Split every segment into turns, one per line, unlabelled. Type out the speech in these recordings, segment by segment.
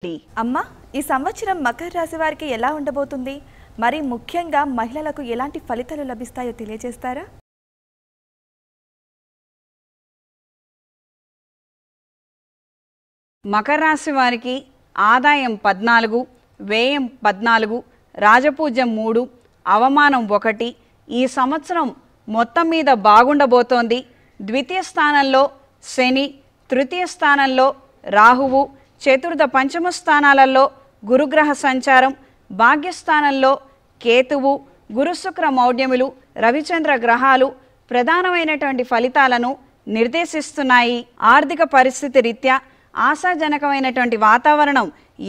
అమ్మ ఈ సంవత్సరం మకర రాశి వారికి ఎలా ఉండబోతుంది? మరి ముఖ్యంగా మహిళలకు ఎలాంటి ఫలితాలు లభిస్తాయో తెలియజేస్తారా?
మకర రాశి వారికి ఆదాయం 14, వ్యయం 14, రాజపూజ్యం 3, అవమానం 1. ఈ సంవత్సరం మొత్తం మీద బాగుండబోతోంది. ద్వితీయ స్థానంలో శని, తృతీయ స్థానంలో రాహువు, చతుర్థ పంచమ స్థానాలలో గురుగ్రహ సంచారం, భాగ్యస్థానంలో కేతువు, గురుశుక్ర మౌఢ్యములు, రవిచంద్ర గ్రహాలు ప్రధానమైనటువంటి ఫలితాలను నిర్దేశిస్తున్నాయి. ఆర్థిక పరిస్థితి రీత్యా ఆశాజనకమైనటువంటి వాతావరణం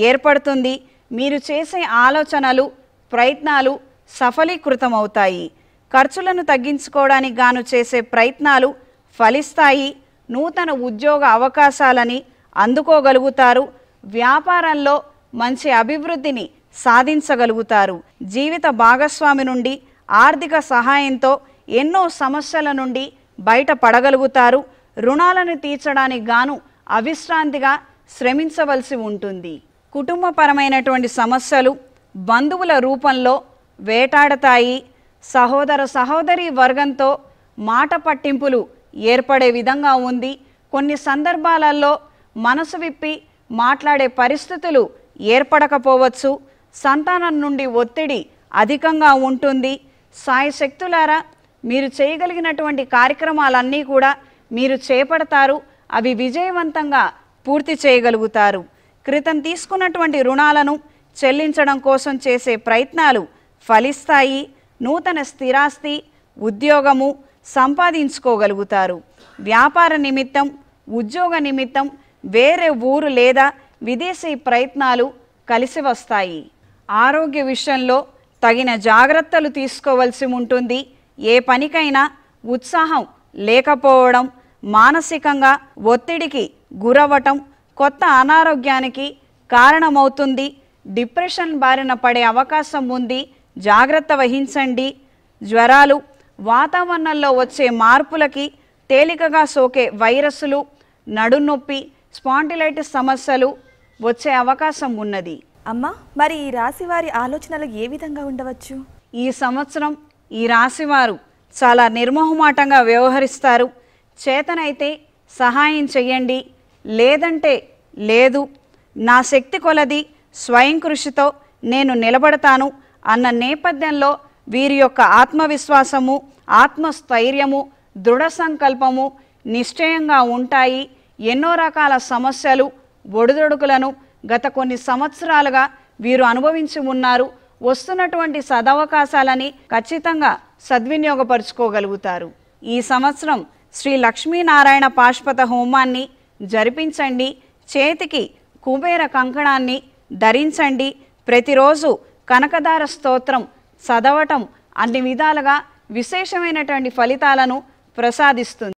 ఏర్పడుతుంది. మీరు చేసే ఆలోచనలు, ప్రయత్నాలు సఫలీకృతమవుతాయి. ఖర్చులను తగ్గించుకోవడానికి గాను చేసే ప్రయత్నాలు ఫలిస్తాయి. నూతన ఉద్యోగ అవకాశాలని అందుకోగలుగుతారు. వ్యాపారంలో మంచి అభివృద్ధిని సాధించగలుగుతారు. జీవిత భాగస్వామి నుండి ఆర్థిక సహాయంతో ఎన్నో సమస్యల నుండి బయటపడగలుగుతారు. రుణాలను తీర్చడానికి గాను అవిశ్రాంతిగా శ్రమించవలసి ఉంటుంది. కుటుంబపరమైనటువంటి సమస్యలు బంధువుల రూపంలో వేటాడతాయి. సహోదర సహోదరి వర్గంతో మాట పట్టింపులు ఏర్పడే విధంగా ఉంది. కొన్ని సందర్భాలలో మనసు విప్పి మాట్లాడే పరిస్థితులు ఏర్పడకపోవచ్చు. సంతానం నుండి ఒత్తిడి అధికంగా ఉంటుంది. సాయశక్తులారా మీరు చేయగలిగినటువంటి కార్యక్రమాలన్నీ కూడా మీరు చేపడతారు. అవి విజయవంతంగా పూర్తి చేయగలుగుతారు. క్రితం తీసుకున్నటువంటి రుణాలను చెల్లించడం కోసం చేసే ప్రయత్నాలు ఫలిస్తాయి. నూతన స్థిరాస్తి, ఉద్యోగము సంపాదించుకోగలుగుతారు. వ్యాపార నిమిత్తం, ఉద్యోగ నిమిత్తం వేరే ఊరు లేదా విదేశీ ప్రయత్నాలు కలిసి వస్తాయి. ఆరోగ్య విషయంలో తగిన జాగ్రత్తలు తీసుకోవలసి ఉంటుంది. ఏ పనికైనా ఉత్సాహం లేకపోవడం, మానసికంగా ఒత్తిడికి గురవ్వటం కొత్త అనారోగ్యానికి కారణమవుతుంది. డిప్రెషన్ బారిన పడే అవకాశం ఉంది. జాగ్రత్త వహించండి. జ్వరాలు, వాతావరణంలో వచ్చే మార్పులకి, తేలికగా సోకే వైరస్సులు, నడునొప్పి, స్పాండిలైటిస్ సమస్యలు వచ్చే అవకాశం ఉన్నది.
అమ్మ మరి ఈ రాశి వారి ఆలోచనలు ఏ విధంగా ఉండవచ్చు?
ఈ సంవత్సరం ఈ రాశివారు చాలా నిర్మోహమాటంగా వ్యవహరిస్తారు. చేతనైతే సహాయం చెయ్యండి, లేదంటే లేదు. నా శక్తి కొలది స్వయం కృషితో నేను నిలబడతాను అన్న నేపథ్యంలో వీరి యొక్క ఆత్మవిశ్వాసము, ఆత్మస్థైర్యము, దృఢ సంకల్పము నిశ్చయంగా ఉంటాయి. ఎన్నో రకాల సమస్యలు, ఒడిదొడుకులను గత కొన్ని సంవత్సరాలుగా వీరు అనుభవించి ఉన్నారు. వస్తున్నటువంటి సదవకాశాలని ఖచ్చితంగా సద్వినియోగపరుచుకోగలుగుతారు. ఈ సంవత్సరం శ్రీ లక్ష్మీనారాయణ పాశుపత హోమాన్ని జరిపించండి. చేతికి కుబేర కంకణాన్ని ధరించండి. ప్రతిరోజు కనకదార స్తోత్రం చదవటం అన్ని విధాలుగా విశేషమైనటువంటి ఫలితాలను ప్రసాదిస్తుంది.